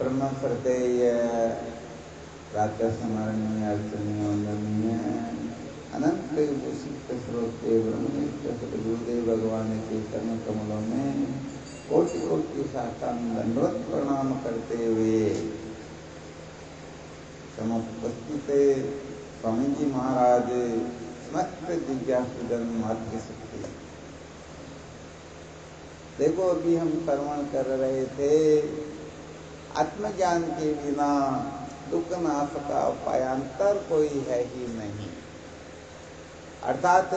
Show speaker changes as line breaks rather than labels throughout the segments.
ब्रह्म श्रद्धेय प्रातः स्मरणीय अर्चनीय वंदनीय अनंत भूषित श्रोते ब्रह्मनिष्ठ सदगुरुदेव भगवान के चरण कमलों में कोटि कोटि साष्टांग दंडवत प्रणाम करते हुए समुपस्थित स्वामी जी महाराज समस्त जिज्ञासुजन मातृशक्ति। देखो, अभी हम श्रवण कर रहे थे, आत्मज्ञान के बिना दुख नाश का उपायांतर कोई है ही नहीं। अर्थात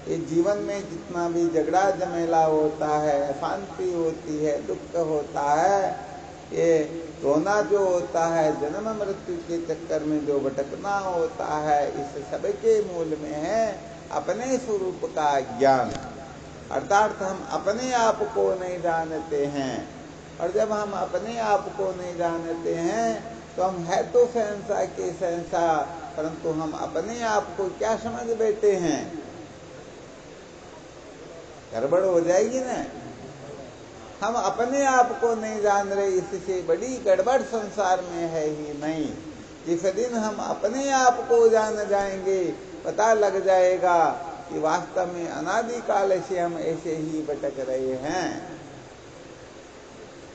ये जीवन में जितना भी झगड़ा झमेला होता है, अशांति होती है, दुख होता है, ये रोना जो होता है, जन्म मृत्यु के चक्कर में जो भटकना होता है, इस सब के मूल में है अपने स्वरूप का ज्ञान। अर्थात हम अपने आप को नहीं जानते हैं, और जब हम अपने आप को नहीं जानते हैं तो हम है तो शहंशाह के शहंशाह, परंतु हम अपने आप को क्या समझ बैठे हैं? गड़बड़ हो जाएगी ना। हम अपने आप को नहीं जान रहे, इससे बड़ी गड़बड़ संसार में है ही नहीं। जिस दिन हम अपने आप को जान जाएंगे, पता लग जाएगा कि वास्तव में अनादिकाल से हम ऐसे ही भटक रहे हैं।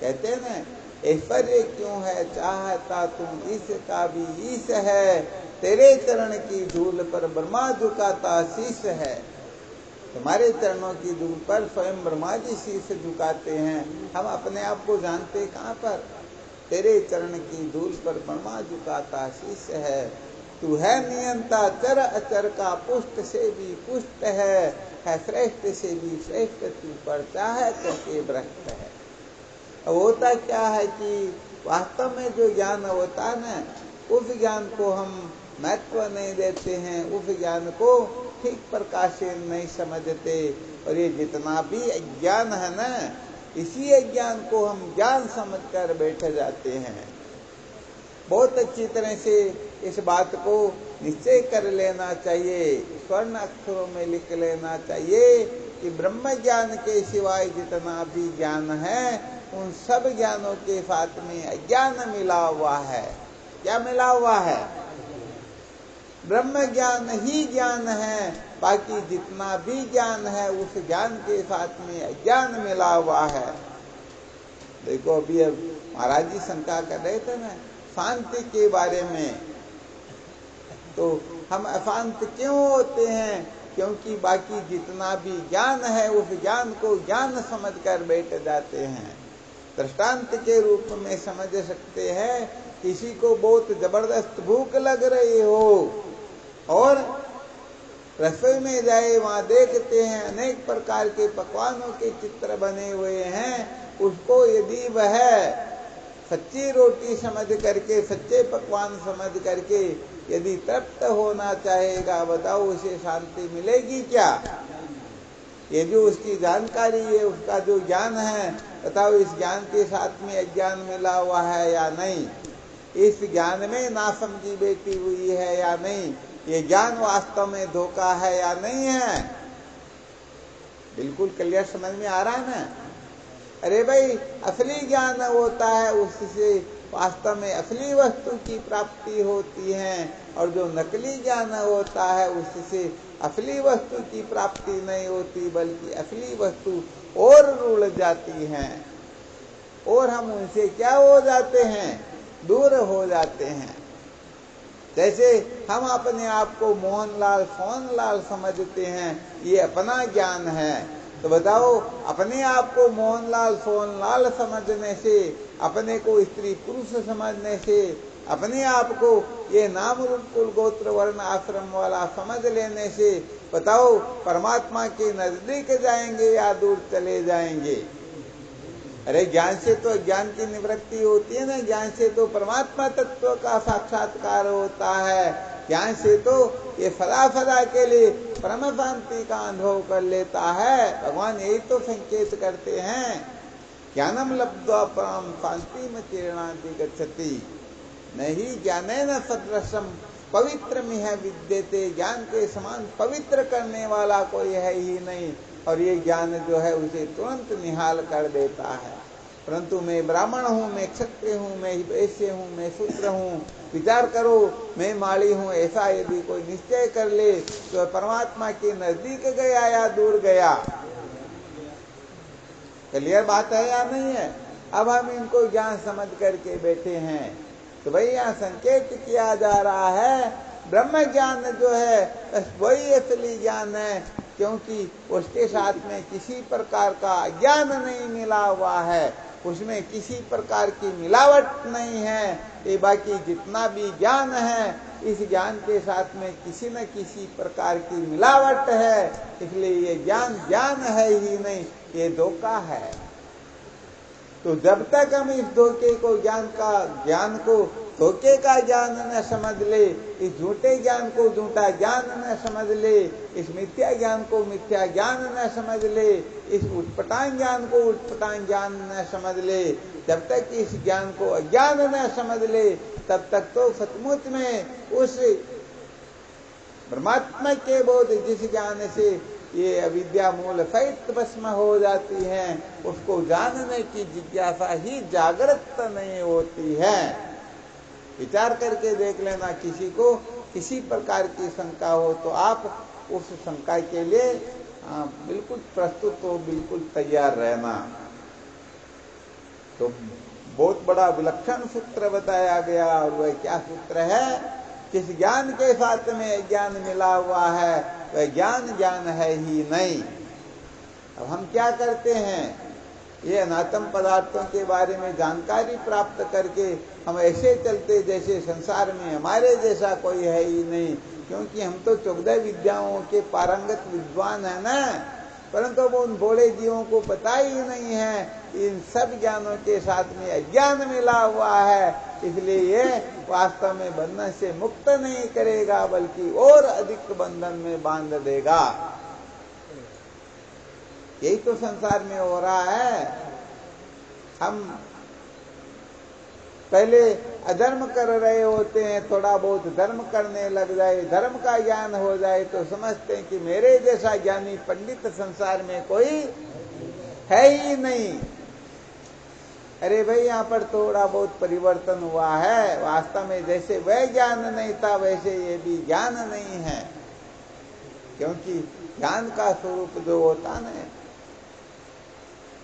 कहते हैं ना, ऐश्वर्य क्यों है चाहता तुम इसका भी ईश है, तेरे चरण की धूल पर ब्रह्मा झुकाता शीश है। तुम्हारे चरणों की धूल पर स्वयं ब्रह्मा जी शीश झुकाते हैं। हम अपने आप को जानते कहाँ पर? तेरे चरण की धूल पर ब्रह्मा झुकाता शीश है। तू है नियंता चर अचर का, पुष्ट से भी पुष्ट है श्रेष्ठ से भी श्रेष्ठ, तू परचा है करके भ्रष्ट है। होता क्या है कि वास्तव में जो ज्ञान होता है ना, उस ज्ञान को हम महत्व नहीं देते हैं, उस ज्ञान को ठीक प्रकार से नहीं समझते। और ये जितना भी अज्ञान है ना, इसी अज्ञान को हम ज्ञान समझकर बैठ जाते हैं। बहुत अच्छी तरह से इस बात को निश्चय कर लेना चाहिए, स्वर्ण अक्षरों में लिख लेना चाहिए कि ब्रह्म ज्ञान के सिवाय जितना भी ज्ञान है, उन सब ज्ञानों के साथ में अज्ञान मिला हुआ है। क्या मिला हुआ है? ब्रह्म ज्ञान ही ज्ञान है, बाकी जितना भी ज्ञान है उस ज्ञान के साथ में अज्ञान मिला हुआ है। देखो, अभी अब महाराज जी शंका कर रहे थे ना शांति के बारे में, तो हम अशांत क्यों होते हैं? क्योंकि बाकी जितना भी ज्ञान है उस ज्ञान को ज्ञान समझ कर बैठ जाते हैं। दृष्टांत के रूप में समझ सकते हैं, किसी को बहुत जबरदस्त भूख लग रही हो और रसोई में जाए, वहां देखते हैं अनेक प्रकार के पकवानों के चित्र बने हुए हैं। उसको यदि वह सच्ची रोटी समझ करके, सच्चे पकवान समझ करके यदि तृप्त होना चाहेगा, बताओ उसे शांति मिलेगी क्या? ये जो उसकी जानकारी है, उसका जो ज्ञान है, बताओ इस ज्ञान के साथ में अज्ञान मिला हुआ है या नहीं? इस ज्ञान में नासमझी बैठी हुई है या नहीं? ये ज्ञान वास्तव में धोखा है या नहीं है? बिल्कुल क्लियर समझ में आ रहा है ना? अरे भाई, असली ज्ञान होता है, उससे वास्तव में असली वस्तु की प्राप्ति होती है, और जो नकली ज्ञान होता है उससे असली वस्तु की प्राप्ति नहीं होती, बल्कि असली वस्तु और रुड़ जाती है, और हम उनसे क्या हो जाते हैं? दूर हो जाते हैं। जैसे हम अपने आप को मोहनलाल सोनलाल समझते हैं, ये अपना ज्ञान है। तो बताओ, अपने आप को मोहनलाल सोनलाल समझने से, अपने को स्त्री पुरुष समझने से, अपने आप को ये नाम रूप कुल गोत्र वर्ण आश्रम वाला समझ लेने से, बताओ परमात्मा के नजदीक जाएंगे या दूर चले जाएंगे? अरे ज्ञान से तो ज्ञान की निवृत्ति होती है ना, ज्ञान से तो परमात्मा तत्व का साक्षात्कार होता है। ज्ञान से तो ये सदा सदा के लिए परम शांति का अनुभव कर लेता है। भगवान यही तो संकेत करते हैं, ज्ञानम लब्ध्वा परम शांतिम चिरणाति गच्छति, नहीं ज्ञानेन सदृशम पवित्रमिह विद्यते। ज्ञान के समान पवित्र करने वाला कोई है ही नहीं, और ये ज्ञान जो है उसे तुरंत निहाल कर देता है। परंतु मैं ब्राह्मण हूँ, मैं क्षत्रिय हूँ, मैं वैश्य हूँ, मैं शूद्र हूँ, विचार करो, मैं माली हूँ, ऐसा यदि कोई निश्चय कर ले तो परमात्मा के नजदीक गया या दूर गया। क्लियर बात है या नहीं है? अब हम इनको ज्ञान समझ करके बैठे हैं तो भाई यहाँ संकेत किया जा रहा है ब्रह्म ज्ञान जो है वही असली ज्ञान है, क्योंकि उसके साथ में किसी प्रकार का ज्ञान नहीं मिला हुआ है, उसमें किसी प्रकार की मिलावट नहीं है। ये बाकी जितना भी ज्ञान है इस ज्ञान के साथ में किसी न किसी प्रकार की मिलावट है, इसलिए ये ज्ञान ज्ञान है ही नहीं, ये धोखा है। तो जब तक हम इस धोखे को ज्ञान को धोखे का ज्ञान न समझ ले, इस झूठे ज्ञान को झूठा ज्ञान न समझ ले, इस मिथ्या ज्ञान को मिथ्या ज्ञान न समझ ले, इस उटपटांग ज्ञान को उटपटांग ज्ञान न समझ ले, जब तक इस ज्ञान को अज्ञान न समझ ले तब तक तो सचमुच में उस परमात्मा के बोध जिस ज्ञान से ये अविद्या मूल सहित भस्म हो जाती है, उसको जानने की जिज्ञासा ही जागृत नहीं होती है। विचार करके देख लेना, किसी को किसी प्रकार की शंका हो तो आप उस शंका के लिए बिल्कुल प्रस्तुत हो, बिल्कुल तैयार रहना। तो बहुत बड़ा विलक्षण सूत्र बताया गया, और वह क्या सूत्र है? किस ज्ञान के साथ में ज्ञान मिला हुआ है वह ज्ञान ज्ञान है ही नहीं। अब हम क्या करते हैं, ये अनात्म पदार्थों के बारे में जानकारी प्राप्त करके हम ऐसे चलते जैसे संसार में हमारे जैसा कोई है ही नहीं, क्योंकि हम तो 14 विद्याओं के पारंगत विद्वान है ना, परंतु वो उन भोले जीवों को पता ही नहीं है इन सब ज्ञानों के साथ में अज्ञान मिला हुआ है, इसलिए ये वास्तव में बंधन से मुक्त नहीं करेगा बल्कि और अधिक बंधन में बांध देगा। यही तो संसार में हो रहा है। हम पहले अधर्म कर रहे होते हैं, थोड़ा बहुत धर्म करने लग जाए, धर्म का ज्ञान हो जाए तो समझते हैं कि मेरे जैसा ज्ञानी पंडित संसार में कोई है ही नहीं। अरे भाई, यहाँ पर थोड़ा बहुत परिवर्तन हुआ है, वास्तव में जैसे वह ज्ञान नहीं था वैसे ये भी ज्ञान नहीं है, क्योंकि ज्ञान का स्वरूप जो होता ना,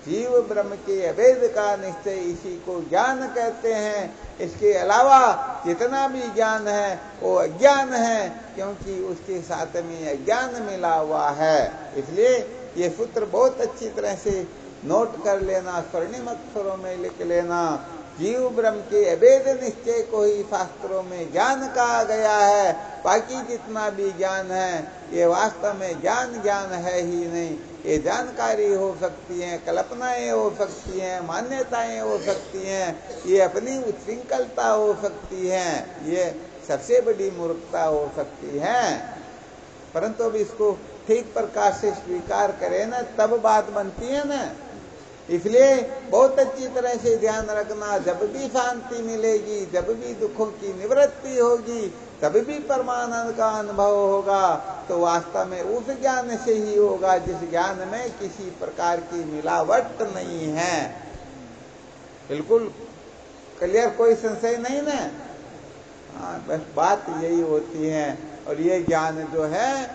जीव ब्रह्म के अभेद का निश्चय, इसी को ज्ञान कहते हैं। इसके अलावा जितना भी ज्ञान है वो अज्ञान है, क्योंकि उसके साथ में अज्ञान मिला हुआ है। इसलिए ये सूत्र बहुत अच्छी तरह से नोट कर लेना, स्वर्णिम अक्षरों में लिख लेना। जीव ब्रह्म के अभेद निश्चय को ही शास्त्रों में ज्ञान कहा गया है। बाकी जितना भी ज्ञान है ये वास्तव में ज्ञान ज्ञान है ही नहीं। ये जानकारी हो सकती है, कल्पनाएं हो सकती हैं, मान्यताएं हो सकती हैं, ये अपनी उच्छृंखलता हो सकती है, ये सबसे बड़ी मूर्खता हो सकती है। परंतु अब इसको ठीक प्रकार से स्वीकार करें ना, तब बात बनती है ना। इसलिए बहुत अच्छी तरह से ध्यान रखना, जब भी शांति मिलेगी, जब भी दुखों की निवृत्ति होगी, तब भी परमानंद का अनुभव होगा, तो वास्तव में उस ज्ञान से ही होगा जिस ज्ञान में किसी प्रकार की मिलावट नहीं है। बिल्कुल क्लियर, कोई संशय नहीं ना। हाँ, बस बात यही होती है। और ये ज्ञान जो है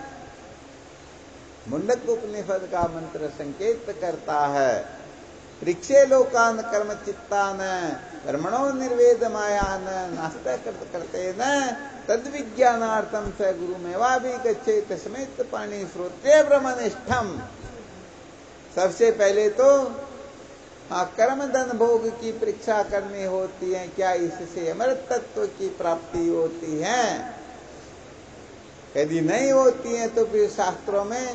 मुंडक उपनिषद का मंत्र संकेत करता है। परीक्षे लोकान कर्म चित्तान कर्मणो निर्वेद मायान नास्ता करते न तद विज्ञानार्थम स गुरु मेवा भी गच्छेत समेत पाणी श्रोत्रे ब्रह्मनिष्ठम। सबसे पहले तो कर्म धन भोग की परीक्षा करनी होती है, क्या इससे अमृत तत्व की प्राप्ति होती है। यदि नहीं होती है तो फिर शास्त्रों में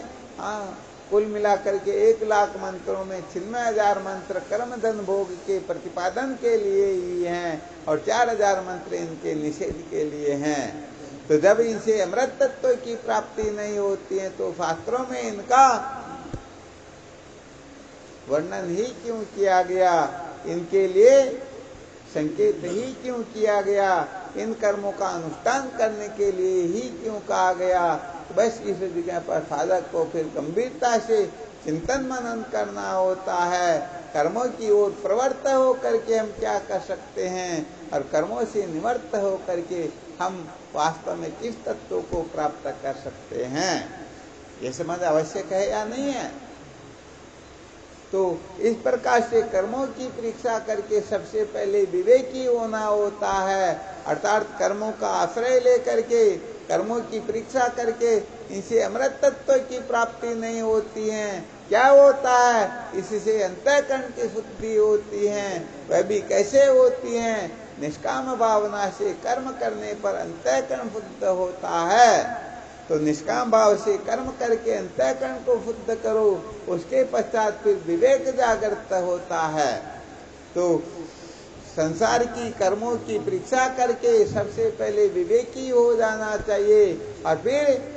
कुल मिलाकर के 1 लाख मंत्रों में 96,000 मंत्र कर्म धन भोग के प्रतिपादन के लिए ही हैं और 4,000 मंत्र इनके निषेध के लिए हैं। तो जब इनसे अमृत तत्व की प्राप्ति नहीं होती है तो शास्त्रों में इनका वर्णन ही क्यों किया गया, इनके लिए संकेत ही क्यों किया गया, इन कर्मों का अनुष्ठान करने के लिए ही क्यों कहा गया। बस इस जगह पर साधक को फिर गंभीरता से चिंतन मनन करना होता है। कर्मों की ओर प्रवृत्त हो करके हम क्या कर सकते हैं और कर्मों से निवृत्त हो करके हम वास्तव में किस तत्व को प्राप्त कर सकते हैं, ये समझ आवश्यक है या नहीं है। तो इस प्रकार से कर्मों की परीक्षा करके सबसे पहले विवेकी होना होता है, अर्थात कर्मों का आश्रय लेकर के कर्मों की परीक्षा करके इनसे अमृत तत्व की प्राप्ति नहीं होती है। क्या होता है, इससे अंतःकरण की शुद्धि होती है। वह भी कैसे होती है, निष्काम भावना से कर्म करने पर अंतःकरण शुद्ध होता है। तो निष्काम भाव से कर्म करके अंतःकरण को शुद्ध करो, उसके पश्चात फिर विवेक जागृत होता है। तो संसार की कर्मों की परीक्षा करके सबसे पहले विवेकी हो जाना चाहिए, और फिर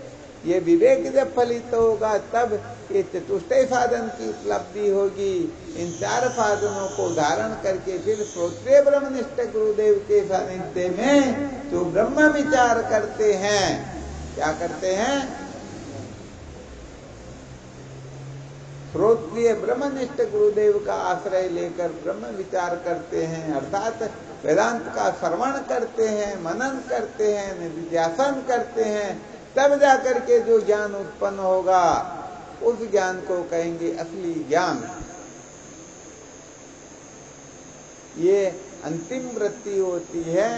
ये विवेक जब फलित होगा तब ये चतुष्टय साधन की उपलब्धि होगी। इन 4 साधनों को धारण करके फिर श्रोत्रिय ब्रह्मनिष्ठ गुरुदेव के सानिध्य में जो ब्रह्म विचार करते हैं, क्या करते हैं, श्रोत्रिय ब्रह्मनिष्ठ गुरुदेव का आश्रय लेकर ब्रह्म विचार करते हैं, अर्थात वेदांत का श्रवण करते हैं, मनन करते हैं, निधिध्यासन करते हैं, तब जाकर के जो ज्ञान उत्पन्न होगा उस ज्ञान को कहेंगे असली ज्ञान। ये अंतिम वृत्ति होती है,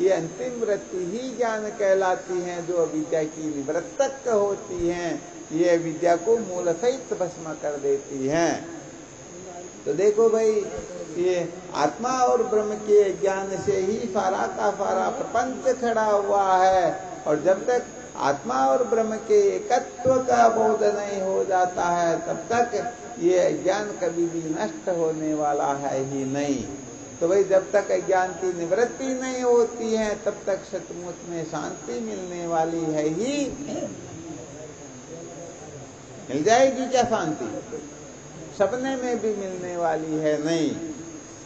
ये अंतिम वृत्ति ही ज्ञान कहलाती है, जो अविद्या की निवृत्तक होती है। ये विद्या को मूल सहित भस्म कर देती हैं। तो देखो भाई, ये आत्मा और ब्रह्म के ज्ञान से ही सारा का सारा प्रपंच खड़ा हुआ है, और जब तक आत्मा और ब्रह्म के एकत्व का बोध नहीं हो जाता है तब तक ये ज्ञान कभी भी नष्ट होने वाला है ही नहीं। तो भाई जब तक ज्ञान की निवृत्ति नहीं होती है तब तक सचमुच में शांति मिलने वाली है ही। मिल जाएगी क्या शांति? सपने में भी मिलने वाली है नहीं।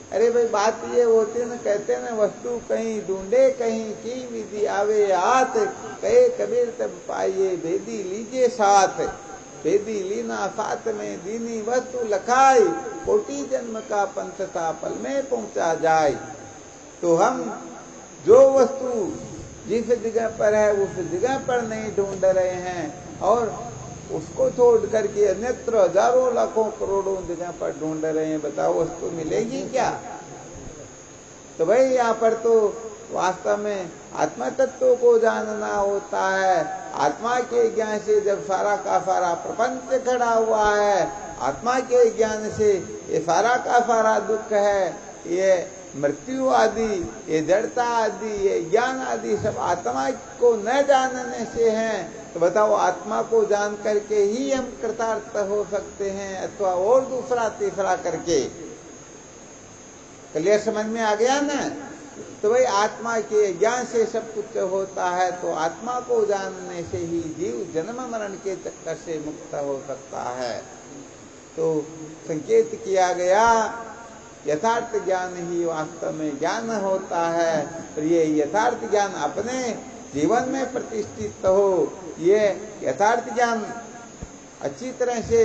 अरे भाई बात ये होती है ना, कहते ना, वस्तु कहीं ढूंढे कहीं की विधि आवे हाथ, कहे कबीर तब पाइए भेदी लीजिए साथ। भेदी लीना साथ में दीनी वस्तु लखाई, कोटि जन्म का पंथ था पल में पहुंचा जाए। तो हम जो वस्तु जिस जगह पर है उस जगह पर नहीं ढूंढ रहे हैं, और उसको छोड़ करके अन्यत्र हजारों लाखों करोड़ों जगह पर ढूंढ रहे हैं। बताओ वस्तु मिलेगी क्या? तो भाई यहाँ पर तो वास्तव में आत्मा तत्व को जानना होता है। आत्मा के ज्ञान से जब सारा का सारा प्रपंच खड़ा हुआ है, आत्मा के ज्ञान से ये सारा का सारा दुख है, ये मृत्यु आदि, ये जड़ता आदि, ये ज्ञान आदि सब आत्मा को न जानने से हैं। तो बताओ आत्मा को जान करके ही हम कृतार्थ हो सकते हैं, अथवा और दूसरा तीसरा करके। क्लियर समझ में आ गया ना? तो भाई आत्मा के ज्ञान से सब कुछ होता है, तो आत्मा को जानने से ही जीव जन्म मरण के चक्कर से मुक्त हो सकता है। तो संकेत किया गया यथार्थ ज्ञान ही वास्तव में ज्ञान होता है, और ये यथार्थ ज्ञान अपने जीवन में प्रतिष्ठित हो, ये यथार्थ ज्ञान अच्छी तरह से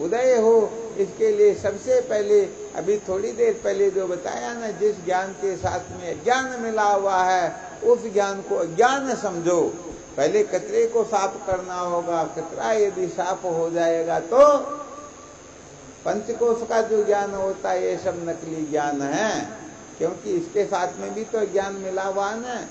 उदय हो, इसके लिए सबसे पहले अभी थोड़ी देर पहले जो बताया ना, जिस ज्ञान के साथ में अज्ञान मिला हुआ है उस ज्ञान को अज्ञान समझो। पहले कचरे को साफ करना होगा, कचरा यदि साफ हो जाएगा तो पंचकोश का जो ज्ञान होता है ये सब नकली ज्ञान है, क्योंकि इसके साथ में भी तो ज्ञान मिला हुआ है।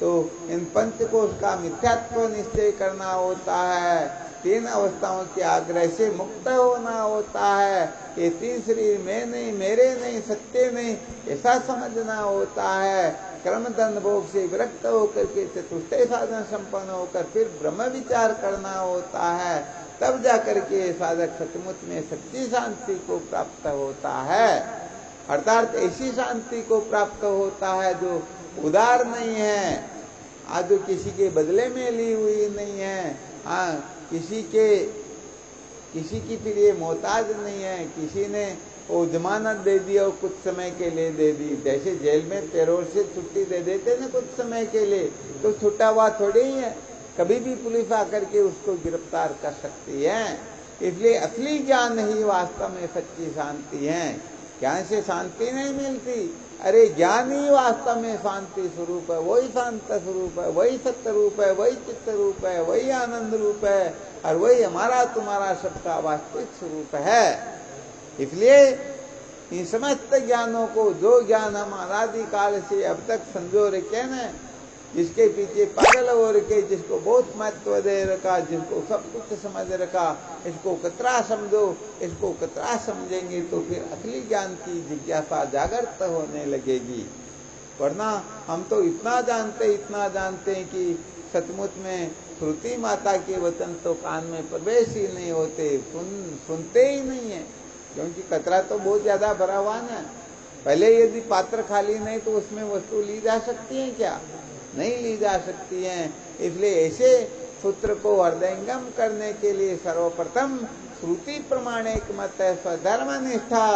तो इन पंचकोश का मिथ्यात्व निश्चय करना होता है, 3 अवस्थाओं के आग्रह से मुक्त होना होता है। ये 3 शरीर मैं नहीं, मेरे नहीं, सत्य नहीं, ऐसा समझना होता है। कर्म धन भोग से विरक्त होकर के चतुष्टय साधन संपन्न होकर फिर ब्रह्म विचार करना होता है, तब जाकर के साधक सचमुच में सच्ची शांति को प्राप्त होता है। अर्थात ऐसी शांति को प्राप्त होता है जो उदार नहीं है, आज जो किसी के बदले में ली हुई नहीं है, हाँ किसी की फिर ये मोहताज नहीं है। किसी ने वो जमानत दे दी और कुछ समय के लिए दे दी, जैसे जेल में पैरोल से छुट्टी दे देते ना कुछ समय के लिए, तो छुट्टा हुआ थोड़ी ही है, कभी भी पुलिस आकर के उसको गिरफ्तार कर सकती है। इसलिए असली ज्ञान ही वास्तव में सच्ची शांति है। ज्ञान से शांति नहीं मिलती। अरे ज्ञान ही वास्तव में शांति स्वरूप है, वही शांत स्वरूप है, वही सत्य रूप है, वही चित्त रूप है, वही आनंद रूप है, और वही हमारा तुम्हारा सबका वास्तविक स्वरूप है। इसलिए इन समस्त ज्ञानों को, जो ज्ञान हम अनादिकाल से अब तक संजो रखे न, जिसके पीछे पागल हो रखे, जिसको बहुत महत्व दे रखा, जिसको सब कुछ समझ रखा, इसको कतरा समझो, इसको कतरा समझेंगे तो फिर असली ज्ञान की जिज्ञासा जागृत होने लगेगी। वरना हम तो इतना जानते हैं कि सचमुच में श्रुति माता के वचन तो कान में प्रवेश ही नहीं होते, सुनते ही नहीं है, क्योंकि कचरा तो बहुत ज्यादा भरा हुआ है। पहले यदि पात्र खाली नहीं तो उसमें वस्तु ली जा सकती है क्या? नहीं ली जा सकती हैं। इसलिए ऐसे सूत्र को हृदयंगम करने के लिए सर्वप्रथम श्रुति प्रमाणिक मत है स्वधर्म निष्ठा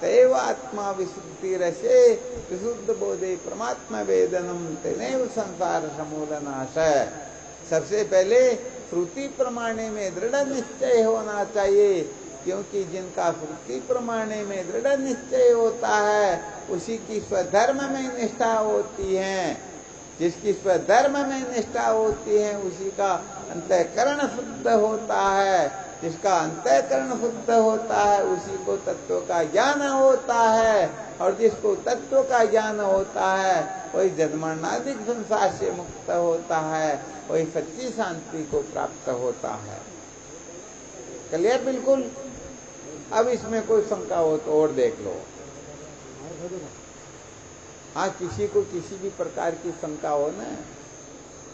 तैव आत्मा विशुद्धि रसे विशुद्ध बोधे परमात्मा वेदनम तेनेव संसार समूलनाश। सबसे पहले श्रुति प्रमाणे में दृढ़ निश्चय होना चाहिए, क्योंकि जिनका श्रुति प्रमाणे में दृढ़ निश्चय होता है उसी की स्वधर्म में निष्ठा होती है। जिसकी स्वधर्म में निष्ठा होती है उसी का अंतःकरण शुद्ध होता है। जिसका अंतःकरण शुद्ध होता है उसी को तत्व का ज्ञान होता है, और जिसको तत्व का ज्ञान होता है वही जन्मरणादिक संसार से मुक्त होता है, वही सच्ची शांति को प्राप्त होता है। क्लियर बिल्कुल? अब इसमें कोई शंका हो तो और देख लो। हाँ, किसी को किसी भी प्रकार की शंका हो ना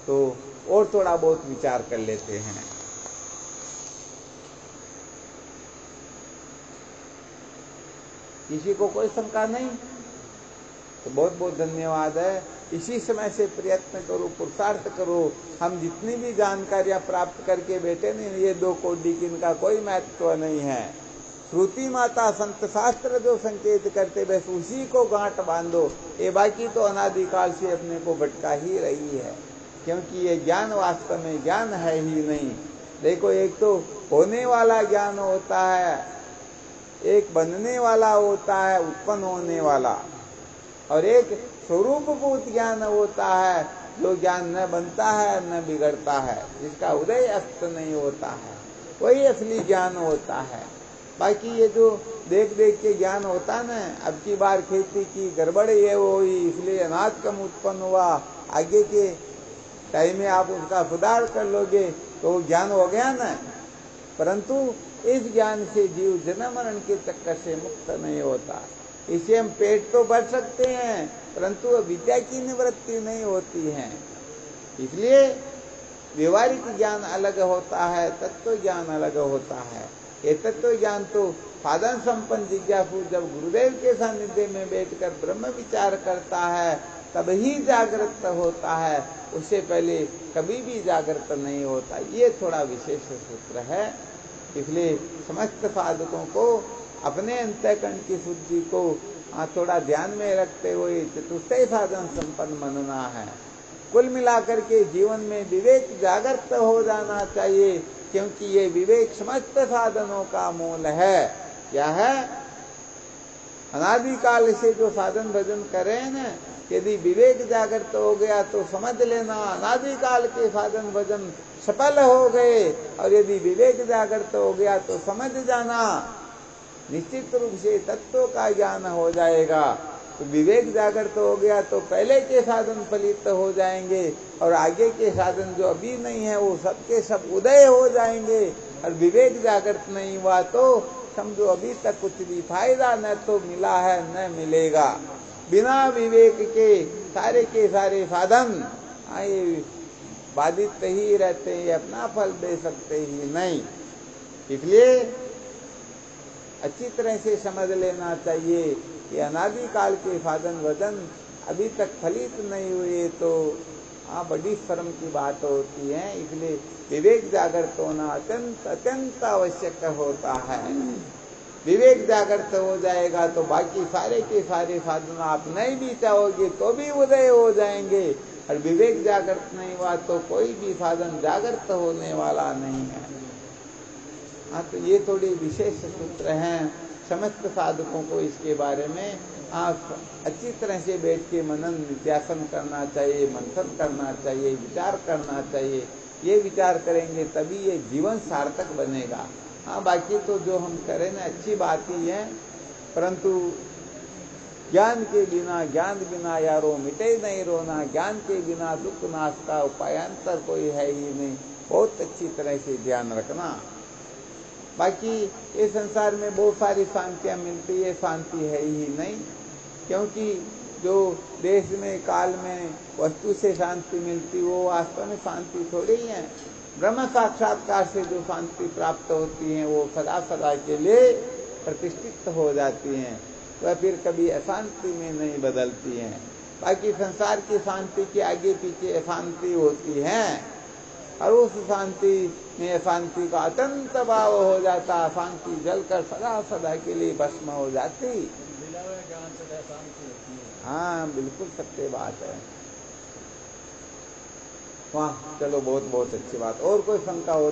तो और थोड़ा बहुत विचार कर लेते हैं। किसी को कोई शंका नहीं तो बहुत बहुत धन्यवाद है। इसी समय से प्रयत्न करो, पुरुषार्थ करो। हम जितनी भी जानकारियां प्राप्त करके बैठे नहीं, ये 2 कोटि की इनका कोई महत्व नहीं है। श्रुति माता संत शास्त्र जो संकेत करते बस उसी को गांठ बांधो। ये बाकी तो अनादिकाल से अपने को भटका ही रही है, क्योंकि ये ज्ञान वास्तव में ज्ञान है ही नहीं। देखो, एक तो होने वाला ज्ञान होता है, एक बनने वाला होता है, उत्पन्न होने वाला, और एक स्वरूपभूत ज्ञान होता है जो ज्ञान न बनता है न बिगड़ता है, जिसका उदय अस्त नहीं होता है, वही असली ज्ञान होता है। बाकी ये जो देख देख के ज्ञान होता है ना, अब की बार खेती की गड़बड़ ये हुई इसलिए अनाज कम उत्पन्न हुआ, आगे के टाइम में आप उसका सुधार कर लोगे तो ज्ञान हो गया ना। परंतु इस ज्ञान से जीव जन्म मरण के चक्कर से मुक्त नहीं होता। इसे हम पेट तो भर सकते हैं परंतु विद्या की निवृत्ति नहीं होती है। इसलिए व्यवहारिक ज्ञान अलग होता है, तत्व ज्ञान अलग होता है। ये तत्व ज्ञान तो साधन संपन्न जिज्ञासु जब गुरुदेव के सानिध्य में बैठकर ब्रह्म विचार करता है तब ही जागृत होता है, उससे पहले कभी भी जागृत नहीं होता। ये थोड़ा विशेष सूत्र है। इसलिए समस्त साधकों को अपने अंतःकरण की शुद्धि को थोड़ा ध्यान में रखते हुए चतुष्टय साधन संपन्न मनना है। कुल मिलाकर के जीवन में विवेक जागृत हो जाना चाहिए, क्योंकि ये विवेक समस्त साधनों का मूल है। क्या है? अनादिकाल से जो साधन भजन कर रहे हैं ना, यदि विवेक जागृत हो गया तो समझ लेना अनादिकाल के साधन भजन सफल हो गए, और यदि विवेक जागृत हो गया तो समझ जाना निश्चित रूप से तत्व का ज्ञान हो जाएगा। तो विवेक जागृत हो गया तो पहले के साधन फलित हो जाएंगे, और आगे के साधन जो अभी नहीं है वो सबके सब उदय हो जाएंगे। और विवेक जागृत नहीं हुआ तो समझो अभी तक कुछ भी फायदा न तो मिला है न मिलेगा। बिना विवेक के सारे साधन ये बाधित ही रहते हैं, अपना फल दे सकते ही नहीं। इसलिए अच्छी तरह से समझ लेना चाहिए कि अनादिकाल के साधन वजन अभी तक फलित नहीं हुए तो बड़ी शर्म की बात होती है। इसलिए विवेक जागृत होना अत्यंत अत्यंत आवश्यक होता है। विवेक जागृत हो जाएगा तो बाकी सारे के सारे साधन आप नहीं भी चाहोगे तो भी उदय हो जाएंगे, और विवेक जागृत नहीं हुआ तो कोई भी साधन जागृत होने वाला नहीं है। हाँ, तो ये थोड़े विशेष सूत्र हैं। समस्त साधकों को इसके बारे में आप अच्छी तरह से बैठ के मनन निध्यासन करना चाहिए, मंथन करना चाहिए, विचार करना चाहिए। ये विचार करेंगे तभी ये जीवन सार्थक बनेगा। हाँ, बाकी तो जो हम करें ना अच्छी बात ही है, परंतु ज्ञान के बिना यारो मिटे नहीं रोना, ज्ञान के बिना दुख नाश का उपायांतर कोई है ही नहीं। बहुत अच्छी तरह से ध्यान रखना। बाकी ये संसार में बहुत सारी शांतियां मिलती है, शांति है ही नहीं, क्योंकि जो देश में काल में वस्तु से शांति मिलती वो वास्तव में शांति थोड़ी ही है। ब्रह्म साक्षात्कार से जो शांति प्राप्त होती है वो सदा सदा के लिए प्रतिष्ठित हो जाती हैं, वह फिर कभी अशांति में नहीं बदलती हैं। बाकी संसार की शांति के आगे पीछे अशांति होती है, और उस शांति में अशांति का अत्यंत भाव हो जाता, शांति जलकर सदा सदा के लिए भस्म हो जाती। हाँ, बिल्कुल सत्य बात है। वाह, चलो बहुत बहुत अच्छी बात। और कोई शंका हो